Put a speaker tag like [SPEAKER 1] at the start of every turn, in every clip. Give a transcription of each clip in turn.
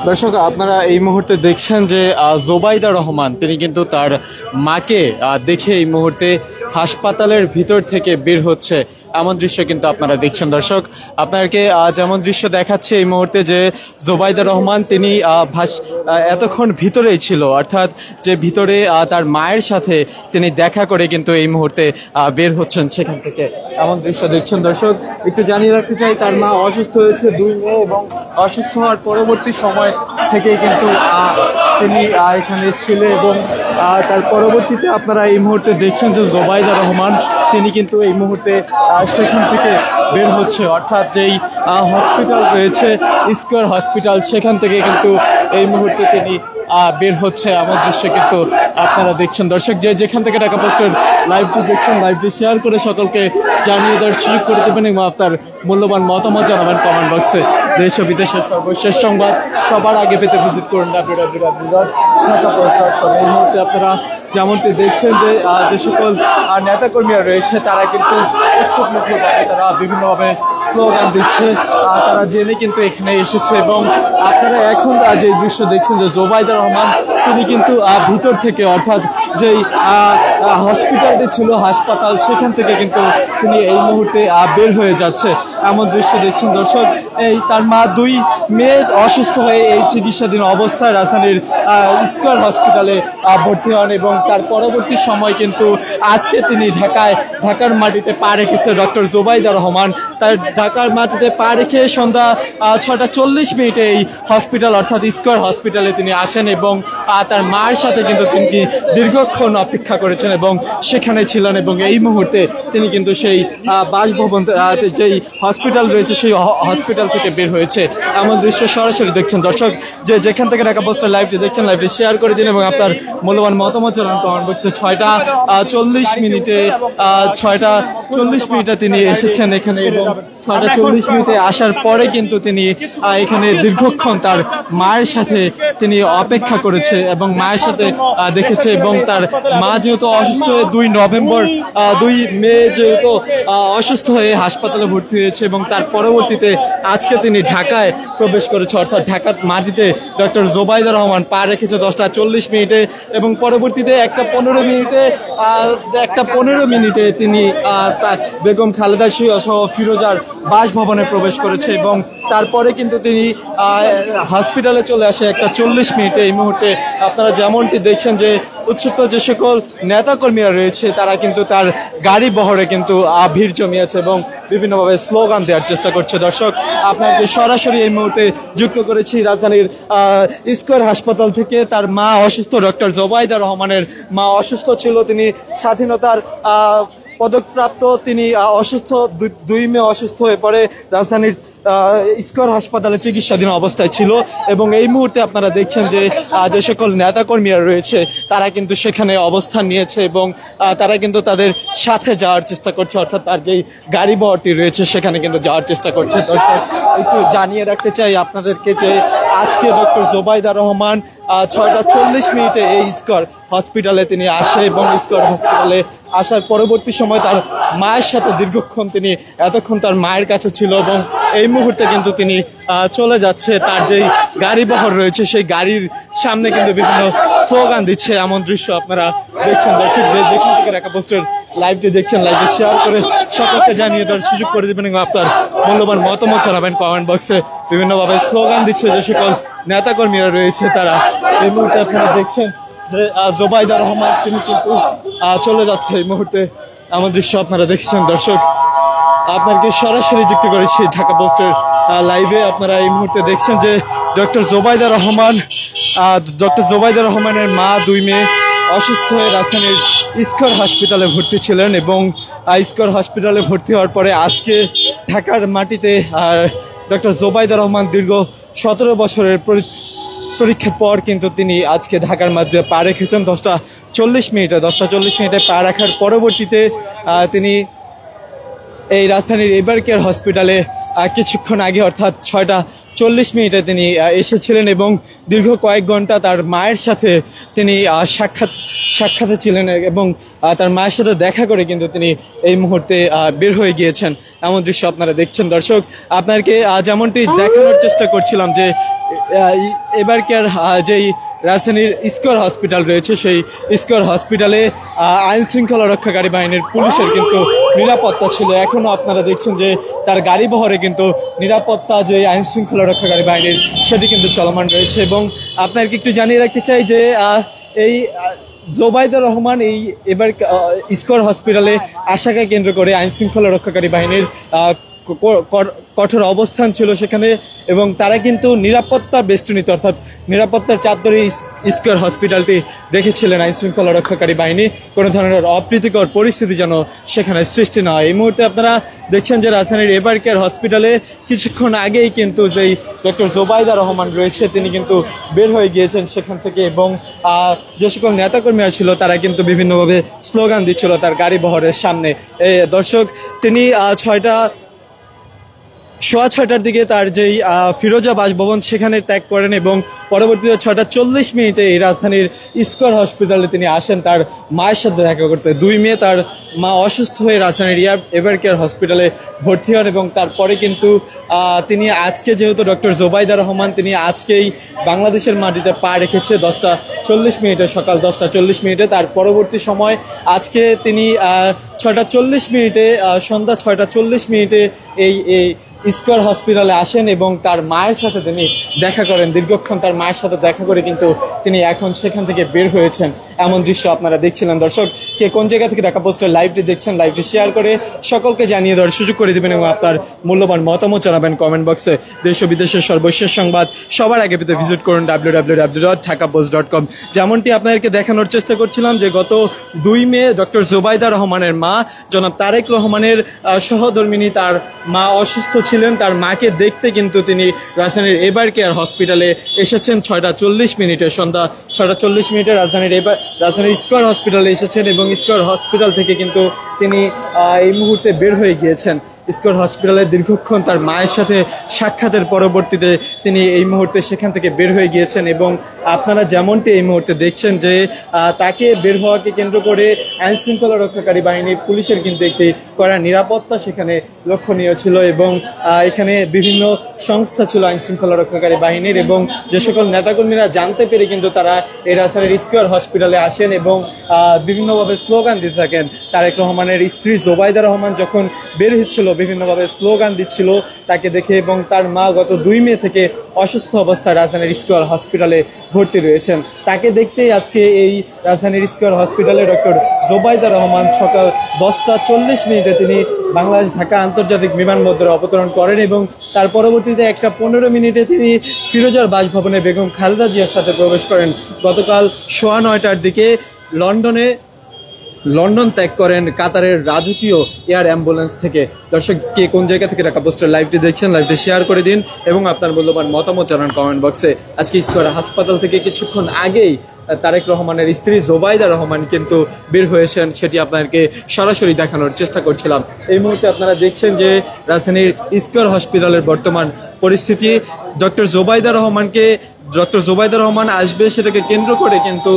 [SPEAKER 1] দর্শক আপনারা এই মুহূর্তে দেখছেন যে জোবাইদা রহমান তিনি কিন্তু তার মাকে দেখে এই মুহূর্তে হাসপাতালের ভিতর থেকে বের হচ্ছে এমন দৃশ্য কিন্তু আপনারা দেখছেন। দর্শক আপনাদেরকে যেমন দৃশ্য দেখাচ্ছে এই মুহূর্তে যে জোবাইদা রহমান তিনি এতক্ষণ ভিতরেই ছিল, অর্থাৎ যে ভিতরে তার মায়ের সাথে তিনি দেখা করে কিন্তু এই মুহূর্তে বের হচ্ছেন সেখান থেকে এমন দৃশ্য দেখছেন। দর্শক একটু জানিয়ে রাখতে চাই, তার মা অসুস্থ হয়েছে 2 মে এবং অসুস্থ হওয়ার পরবর্তী সময় থেকে কিন্তু তিনি এখানে ছিল এবং তার পরবর্তীতে আপনারা এই মুহূর্তে দেখছেন যে জোবাইদা রহমান তিনি কিন্তু এই মুহূর্তে সেখান থেকে বের হচ্ছে, অর্থাৎ যেই হসপিটাল রয়েছে স্কয়ার হসপিটাল সেখান থেকে কিন্তু এই মুহূর্তে তিনি বের হচ্ছে এমন দৃশ্য কিন্তু আপনারা দেখছেন। দর্শক যেখান থেকে ঢাকা পোস্টের লাইভটি দেখছেন, লাইভটি শেয়ার করে সকলকে জানিয়ে দেওয়ার সুযোগ করে দেবেন এবং আপনার মূল্যবান মতামত জানাবেন কমেন্ট বক্সে। দেশ ও বিদেশের সর্বশেষ সংবাদ সবার আগে পেতে ভিজিট করুন www.dhakapost.com। এই মুহূর্তে আপনারা যেমনটি দেখছেন যে যে সকল নেতাকর্মীরা রয়েছে তারা কিন্তু উৎসবমুখরভাবে তারা বিভিন্নভাবে স্লোগান দিচ্ছে, তারা জেনে কিন্তু এখানে এসেছে এবং আপনারা এখন যে দৃশ্য দেখছেন যে জোবাইদা রহমান তিনি কিন্তু ভিতর থেকে, অর্থাৎ যেই হসপিটালটি ছিল হাসপাতাল সেখান থেকে কিন্তু তিনি এই মুহূর্তে বের হয়ে যাচ্ছে এমন দৃশ্য দেখছেন। দর্শক এই তার মা 2 মে অসুস্থ হয়ে এই চিকিৎসাধীন অবস্থায় রাজধানীর স্কয়ার হসপিটালে ভর্তি হন এবং তার পরবর্তী সময় কিন্তু আজকে তিনি ঢাকার মাটিতে পা রেখেছে ডক্টর জোবাইদা রহমান। তার ঢাকার মাটিতে পা রেখে সন্ধ্যা 6:40 এই হসপিটাল অর্থাৎ স্কয়ার হসপিটালে তিনি আসেন এবং তার মায়ের সাথে কিন্তু তিনি দীর্ঘক্ষণ অপেক্ষা করেছেন এবং সেখানে ছিলেন এবং এই মুহূর্তে তিনি কিন্তু সেই বাসভবন যেই হসপিটাল রয়েছে সেই হসপিটাল থেকে বের হয়েছে এমন দৃশ্য সরাসরি দেখছেন। দর্শক যেখান থেকে ঢাকা পোস্টের লাইভটি দেখছেন, লাইভটি শেয়ার করে দিন এবং আপনার মূল্যবান মতামত জানান কমেন্ট বক্সে। 6:40 তিনি এসেছেন এখানে এবং 6:40 আসার পরে কিন্তু তিনি এখানে দীর্ঘক্ষণ তার মায়ের সাথে তিনি অপেক্ষা করেছে এবং মায়ের সাথে দেখেছে এবং তার মা যেহেতু অসুস্থ হয়ে 2 মে যেহেতু অসুস্থ হয়ে হাসপাতালে ভর্তি হয়েছে এবং তার পরবর্তীতে আজকে তিনি ঢাকায় প্রবেশ করেছে, অর্থাৎ ঢাকার মাটিতে ডক্টর জোবাইদা রহমান পা রেখেছে 10:40 এবং পরবর্তীতে 1:15 মিনিটে তিনি বেগম খালেদা জিয়া সহ ফিরোজার বাসভবনে প্রবেশ করেছে এবং তারপরে কিন্তু তিনি হসপিটালে চলে আসে 1:40 এই মুহূর্তে আপনারা যেমনটি দেখছেন যে উৎসুক যে সকল নেতাকর্মীরা রয়েছে তারা কিন্তু তার গাড়ি বহরে কিন্তু ভিড় জমিয়েছে এবং বিভিন্নভাবে স্লোগান দেওয়ার চেষ্টা করছে। দর্শক আপনাকে সরাসরি এই মুহূর্তে যুক্ত করেছি রাজধানীর স্কয়ার হাসপাতাল থেকে। তার মা অসুস্থ, ডক্টর জোবাইদা রহমানের মা অসুস্থ ছিল, তিনি স্বাধীনতার পদকপ্রাপ্ত, তিনি অসুস্থ 2 মে অসুস্থ হয়ে পড়ে রাজধানীর স্কয়ার হাসপাতালে চিকিৎসাধীন অবস্থায় ছিল এবং এই মুহূর্তে আপনারা দেখছেন যে যে সকল নেতাকর্মীরা রয়েছে তারা কিন্তু সেখানে অবস্থান নিয়েছে এবং তারা কিন্তু তাদের সাথে যাওয়ার চেষ্টা করছে, অর্থাৎ তার যেই গাড়ি বহরটি রয়েছে সেখানে কিন্তু যাওয়ার চেষ্টা করছে। দর্শক একটু জানিয়ে রাখতে চাই আপনাদেরকে যে আজকে ডক্টর জোবাইদা রহমান 6:40 এই স্কয়ার হসপিটালে তিনি আসে এবং স্কয়ার হসপিটালে আসার পরবর্তী সময় তার মায়ের সাথে দীর্ঘক্ষণ তিনি এতক্ষণ তার মায়ের কাছে ছিল এবং এই মুহূর্তে কিন্তু তিনি চলে যাচ্ছে তার যেই গাড়ি বহর রয়েছে সেই গাড়ির সামনে কিন্তু বিভিন্ন স্লোগান দিচ্ছে এমন দৃশ্য আপনারা দেখছেন। দর্শক যেখান থেকে ঢাকা পোস্টের লাইভটি দেখছেন, লাইভটি শেয়ার করে সকলকে জানিয়ে দেওয়ার সুযোগ করে দেবেন এবং আপনার মূল্যবান মতামত জানাবেন কমেন্ট বক্সে। বিভিন্নভাবে স্লোগান দিচ্ছে যে সকল নেতাকর্মীরা রয়েছে তারা। এই মুহূর্তে আপনারা দেখছেন যে জোবাইদা রহমান তিনি কিন্তু চলে যাচ্ছে এই মুহূর্তে এমন দৃশ্য আপনারা দেখেছেন। দর্শক আপনাকে সরাসরি যুক্ত করেছি ঢাকা পোস্টের লাইভে। আপনারা এই মুহূর্তে দেখছেন যে ডক্টর জোবাইদা রহমানের মা 2 মে অসুস্থ হয়ে রাজধানীর স্কয়ার হাসপাতালে ভর্তি ছিলেন এবং স্কয়ার হসপিটালে ভর্তি হওয়ার পরে আজকে ঢাকার মাটিতে ডক্টর জোবাইদা রহমান দীর্ঘ 17 বছরের পরীক্ষার পর কিন্তু তিনি আজকে ঢাকার মাটিতে পা রেখেছেন 10:40 পা রাখার পরবর্তীতে তিনি এই রাজধানীর এভারকেয়ার হসপিটালে কিছুক্ষণ আগে অর্থাৎ 40 মিনিটে তিনি এসেছিলেন এবং দীর্ঘ কয়েক ঘন্টা তার মায়ের সাথে তিনি সাক্ষাতে ছিলেন এবং তার মায়ের সাথে দেখা করে কিন্তু তিনি এই মুহূর্তে বের হয়ে গিয়েছেন। এমন দৃশ্য আপনারা দেখছেন দর্শক। আপনাকে যেমনটি দেখানোর চেষ্টা করছিলাম যে এবারকার যেই রাজধানীর স্কয়ার হসপিটাল রয়েছে, সেই স্কয়ার হসপিটালে আইন শৃঙ্খলা রক্ষাকারী বাহিনীর পুলিশের কিন্তু নিরাপত্তা ছিল। এখনো আপনারা দেখছেন যে তার গাড়ি বহরে কিন্তু নিরাপত্তা যে আইন শৃঙ্খলা রক্ষাকারী বাহিনীর সেটি কিন্তু চলমান রয়েছে। এবং আপনাকে একটু জানিয়ে রাখতে চাই যে এই জোবাইদা রহমান এবার স্কয়ার হসপিটালে আসাকে কেন্দ্র করে আইন শৃঙ্খলা রক্ষাকারী বাহিনীর কঠোর অবস্থান ছিল সেখানে এবং তারা কিন্তু নিরাপত্তা বেষ্টনীতে অর্থাৎ নিরাপত্তার চাদরে স্কয়ার হসপিটালটি রেখেছিলেন আইন শৃঙ্খলা রক্ষাকারী বাহিনী, কোনো ধরনের অপ্রীতিকর পরিস্থিতি যেন সেখানে সৃষ্টি না হয়। এই মুহূর্তে আপনারা দেখছেন যে রাজধানীর এবারকার হসপিটালে কিছুক্ষণ আগেই কিন্তু যেই ডক্টর জোবাইদা রহমান রয়েছে তিনি কিন্তু বের হয়ে গিয়েছেন সেখান থেকে এবং যে সকল নেতাকর্মীরা ছিল তারা কিন্তু বিভিন্নভাবে স্লোগান দিচ্ছিল তার গাড়ি বহরের সামনে। দর্শক, তিনি সোয়া 6টার দিকে তার যেই ফিরোজা বাসভবন সেখানে ত্যাগ করেন এবং পরবর্তীতে 6:40 এই রাজধানীর স্কয়ার হসপিটালে তিনি আসেন তার মায়ের সাথে দেখা করতে। 2 মে তার মা অসুস্থ হয়ে রাজধানীর এভারকেয়ার হসপিটালে ভর্তি হন এবং তারপরে কিন্তু তিনি আজকে যেহেতু ডক্টর জোবাইদা রহমান তিনি আজকেই বাংলাদেশের মাটিতে পা রেখেছে 10:40 সকাল 10:40 তার পরবর্তী সময় আজকে তিনি 6:40 সন্ধ্যা 6:40 এই স্কয়ার হসপিটালে আসেন এবং তার মায়ের সাথে তিনি দেখা করেন। দীর্ঘক্ষণ তার মায়ের সাথে দেখা করে কিন্তু তিনি এখন সেখান থেকে বের হয়েছেন। এমন দৃশ্য আপনারা দেখছিলেন দর্শক। কে কোন জায়গা থেকে ঢাকা পোস্টের লাইভটি দেখছেন, লাইভটি শেয়ার করে সকলকে জানিয়ে দেওয়ার সুযোগ করে দেবেন এবং আপনার মূল্যবান মতামত জানাবেন কমেন্ট বক্সে। দেশ ও বিদেশের সর্বশেষ সংবাদ সবার আগে পেতে ভিজিট করুন www.dhakapost.com। যেমনটি আপনাদেরকে দেখানোর চেষ্টা করছিলাম যে গত 2 মে ডক্টর জোবাইদা রহমানের মা জনাব তারেক রহমানের সহধর্মিণী তার মা অসুস্থ ছিলেন, তার মাকে দেখতে কিন্তু তিনি রাজধানীর এভারকেয়ার হসপিটালে এসেছেন 6:40 সন্ধ্যা 6:40 রাজধানীর স্কয়ার হসপিটালে এসেছেন এবং স্কয়ার হসপিটাল থেকে কিন্তু তিনি এই মুহূর্তে বের হয়ে গিয়েছেন। স্কয়ার হসপিটালে দীর্ঘক্ষণ তার মায়ের সাথে সাক্ষাতের পরবর্তীতে তিনি এই মুহূর্তে সেখান থেকে বের হয়ে গিয়েছেন এবং আপনারা যেমনটি এই মুহূর্তে দেখছেন যে তাকে বের হওয়াকে কেন্দ্র করে আইন শৃঙ্খলা রক্ষাকারী বাহিনীর পুলিশের কিন্তু একটি কড়া নিরাপত্তা সেখানে লক্ষণীয় ছিল এবং এখানে বিভিন্ন সংস্থা ছিল আইন শৃঙ্খলা রক্ষাকারী বাহিনীর এবং যে সকল নেতাকর্মীরা জানতে পেরে কিন্তু তারা এই রাজধানীর স্কয়ার হসপিটালে আসেন এবং বিভিন্নভাবে স্লোগান দিতে থাকেন। তারেক রহমানের স্ত্রী জোবাইদা রহমান যখন বের হচ্ছিল বিভিন্নভাবে স্লোগান দিচ্ছিল তাকে দেখে এবং তার মা গত 2 মে থেকে অসুস্থ অবস্থায় রাজধানীর স্কয়ার হসপিটালে ভর্তি রয়েছেন। তাকে দেখতেই আজকে এই রাজধানীর স্কয়ার হসপিটালে ডক্টর জোবাইদা রহমান সকাল 10:40 তিনি বাংলাদেশ ঢাকা আন্তর্জাতিক বিমানবন্দরে অবতরণ করেন এবং তার পরবর্তীতে 1:15 তিনি ফিরোজার বাসভবনে বেগম খালেদা জিয়ার সাথে প্রবেশ করেন। গতকাল সোয়া 9টার দিকে লন্ডন ত্যাগ করেন কাতারের রাজকীয় এয়ার অ্যাম্বুলেন্স থেকে। দর্শক, কে কোন জায়গা থেকে ঢাকা পোস্টের লাইভটি দেখছেন, লাইভটি শেয়ার করে দিন এবং আপনার মূল্যবান মতামত জানান কমেন্ট বক্সে। আজকে স্কয়ার হাসপাতাল থেকে কিছুক্ষণ আগেই তারেক রহমানের স্ত্রী জোবাইদা রহমান কিন্তু বের হয়েছেন, সেটি আপনাদেরকে সরাসরি দেখানোর চেষ্টা করছিলাম। এই মুহূর্তে আপনারা দেখছেন যে রাজধানীর স্কয়ার হসপিটালের বর্তমান পরিস্থিতি। ডক্টর জোবাইদা রহমান আসবে সেটাকে কেন্দ্র করে কিন্তু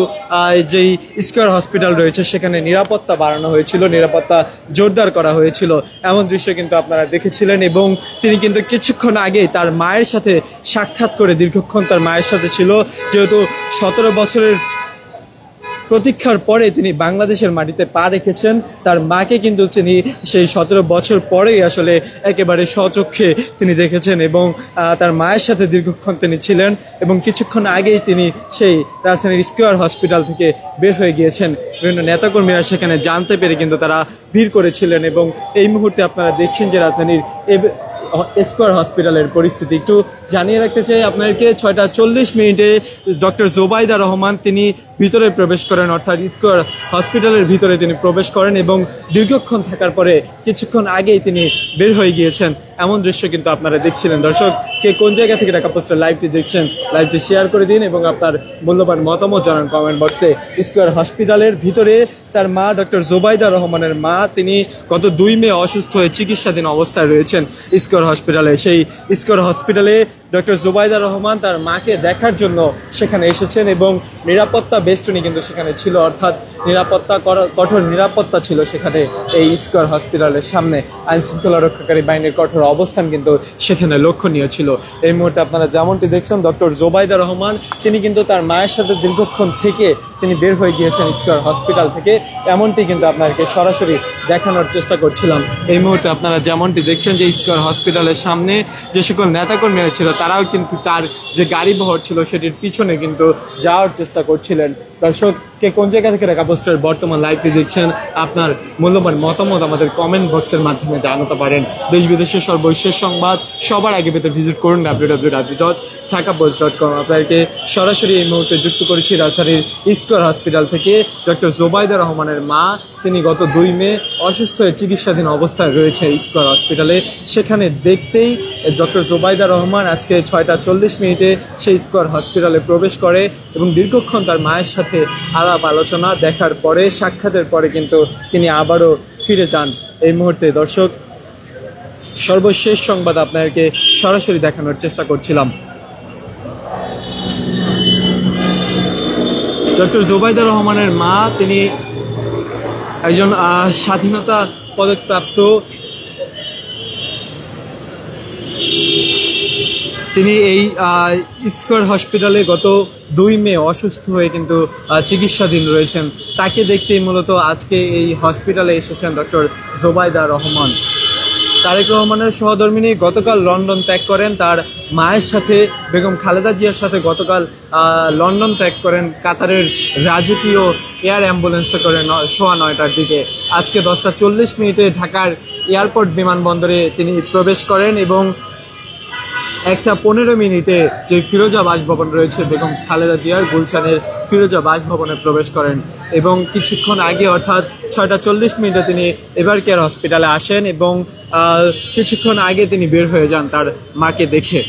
[SPEAKER 1] যেই স্কয়ার হসপিটাল রয়েছে সেখানে নিরাপত্তা বাড়ানো হয়েছিল, নিরাপত্তা জোরদার করা হয়েছিল। এমন দৃশ্য কিন্তু আপনারা দেখেছিলেন এবং তিনি কিন্তু কিছুক্ষণ আগেই তার মায়ের সাথে সাক্ষাৎ করে দীর্ঘক্ষণ তার মায়ের সাথে ছিল। যেহেতু 17 বছরের প্রতীক্ষার পরে তিনি বাংলাদেশের মাটিতে পা রেখেছেন, তার মাকে কিন্তু তিনি সেই 17 বছর পরেই আসলে একেবারে স্বচক্ষে তিনি দেখেছেন এবং তার মায়ের সাথে দীর্ঘক্ষণ তিনি ছিলেন এবং কিছুক্ষণ আগেই তিনি সেই রাজধানীর স্কয়ার হসপিটাল থেকে বের হয়ে গিয়েছেন। বিভিন্ন নেতাকর্মীরা সেখানে জানতে পেরে কিন্তু তারা ভিড় করেছিলেন এবং এই মুহূর্তে আপনারা দেখছেন যে রাজধানীর স্কয়ার হসপিটালের পরিস্থিতি একটু জানিয়ে রাখতে চাই আপনাদেরকে। 6:40 ডক্টর জোবাইদা রহমান তিনি ভিতরে প্রবেশ করেন, অর্থাৎ স্কয়ার হসপিটালের ভিতরে তিনি প্রবেশ করেন এবং দীর্ঘক্ষণ থাকার পরে কিছুক্ষণ আগেই তিনি বের হয়ে গিয়েছেন। এমন দৃশ্য কিন্তু আপনারা দেখছিলেন। দর্শক, কে কোন জায়গা থেকে ঢাকা পোস্টের লাইভটি দেখছেন, লাইভটি শেয়ার করে দিন এবং আপনার মূল্যবান মতামত জানান কমেন্ট বক্সে। স্কয়ার হসপিটালের ভিতরে তার মা ডক্টর জোবাইদা রহমানের মা তিনি গত 2 মে অসুস্থ হয়ে চিকিৎসাধীন অবস্থায় রয়েছেন স্কয়ার হসপিটালে। সেই স্কয়ার হসপিটালে ডক্টর জুবাইদা রহমান তার মাকে দেখার জন্য সেখানে এসেছেন এবং নিরাপত্তা বেষ্টনী কিন্তু সেখানে ছিল, অর্থাৎ কঠোর নিরাপত্তা ছিল সেখানে এই স্কয়ার হসপিটালের সামনে। আইন শৃঙ্খলা রক্ষাকারী বাহিনীর কঠোর অবস্থান কিন্তু সেখানে লক্ষণীয় ছিল। এই মুহূর্তে আপনারা যেমনটি দেখছেন, ডক্টর জুবাইদা রহমান তিনি কিন্তু তার মায়ের সাথে দীর্ঘক্ষণ থেকে তিনি বের হয়ে গিয়েছেন স্কয়ার হসপিটাল থেকে, এমনটি কিন্তু আপনাদেরকে সরাসরি দেখানোর চেষ্টা করছিলাম। এই মুহূর্তে আপনারা যেমনটি দেখছেন যে স্কয়ার হসপিটালের সামনে যে সকল নেতাকর্মীরা ছিল তারাও কিন্তু তার যে গাড়ি বহর ছিল সেটির পিছনে কিন্তু যাওয়ার চেষ্টা করছিলেন। দর্শক, কে কোন জায়গা থেকে ঢাকা পোস্টের বর্তমান লাইভটি দেখছেন, আপনার মূল্যবান মতামত আমাদের কমেন্ট বক্সের মাধ্যমে জানাতে পারেন। দেশ বিদেশের সর্বশেষ সংবাদ সবার আগে পেতে ভিজিট করুন www.dhakapost.com। আপনাদেরকে সরাসরি এই মুহূর্তে যুক্ত করেছি রাজধানীর স্কয়ার হসপিটাল থেকে। ডক্টর জুবাইদা রহমানের মা তিনি গত 2 মে অসুস্থ হয়ে চিকিৎসাধীন অবস্থায় রয়েছে স্কয়ার হসপিটালে। সেখানে দেখতেই ডক্টর জুবাইদা রহমান আজকে 6টা 40 সেই স্কয়ার হসপিটালে প্রবেশ করে এবং দীর্ঘক্ষণ তার মায়ের সাথে আলাপ আলোচনা দেখার পরে, সাক্ষাতের পরে কিন্তু তিনি আবারও ফিরে যান। এই মুহূর্তে দর্শক সর্বশেষ সংবাদ আপনাদেরকে সরাসরি দেখানোর চেষ্টা করছিলাম। ডক্টর জুবাইদা রহমানের মা তিনি একজন স্বাধীনতা পদকপ্রাপ্ত, তিনি এই স্কয়ার হসপিটালে গত 2 মে অসুস্থ হয়ে কিন্তু চিকিৎসাধীন রয়েছেন। তাকে দেখতেই মূলত আজকে এই হসপিটালে এসেছেন ডক্টর জুবাইদা রহমান। তারেক রহমানের সহধর্মিণী গতকাল লন্ডন ত্যাগ করেন, তার মায়ের সাথে বেগম খালেদা জিয়ার সাথে গতকাল লন্ডন ত্যাগ করেন কাতারের রাজকীয় এয়ার অ্যাম্বুলেন্সে করে 9:15টার দিকে। আজকে 10টা 40 ঢাকার এয়ারপোর্ট বিমানবন্দরে তিনি প্রবেশ করেন এবং 1টা 15 যে ফিরোজা বাসভবন রয়েছে বেগম খালেদা জিয়ার, গুলশানের ফিরোজা বাসভবনে প্রবেশ করেন এবং কিছুক্ষণ আগে অর্থাৎ 6টা 40 তিনি এভারকেয়ার হসপিটালে আসেন এবং কিছুক্ষণ আগে তিনি বের হয়ে যান তার মাকে দেখে।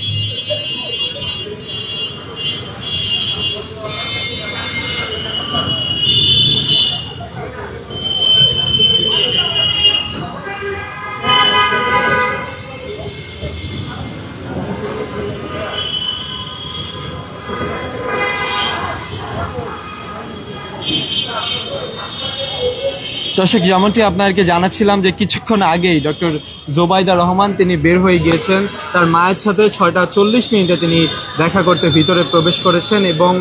[SPEAKER 1] দর্শক, যেমনটি আপনাদেরকে জানাচ্ছিলাম যে কিছুক্ষণ আগেই ডক্টর জুবাইদা রহমান তিনি বের হয়ে গিয়েছেন তার মায়ের সাথে। 6টা 40 তিনি দেখা করতে ভিতরে প্রবেশ করেছেন এবং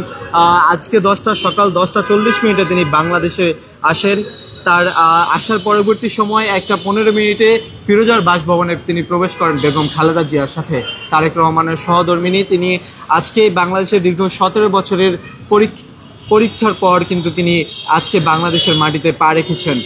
[SPEAKER 1] আজকে সকাল 10টা 40 তিনি বাংলাদেশে আসেন। তার আসার পরবর্তী সময় 1টা 15 ফিরোজার বাসভবনে তিনি প্রবেশ করেন বেগম খালেদা জিয়ার সাথে। তারেক রহমানের সহধর্মিণী তিনি আজকে বাংলাদেশে দীর্ঘ 17 বছরের পরীক্ষার পর কিন্তু তিনি আজকে বাংলাদেশের মাটিতে পা রেখেছেন।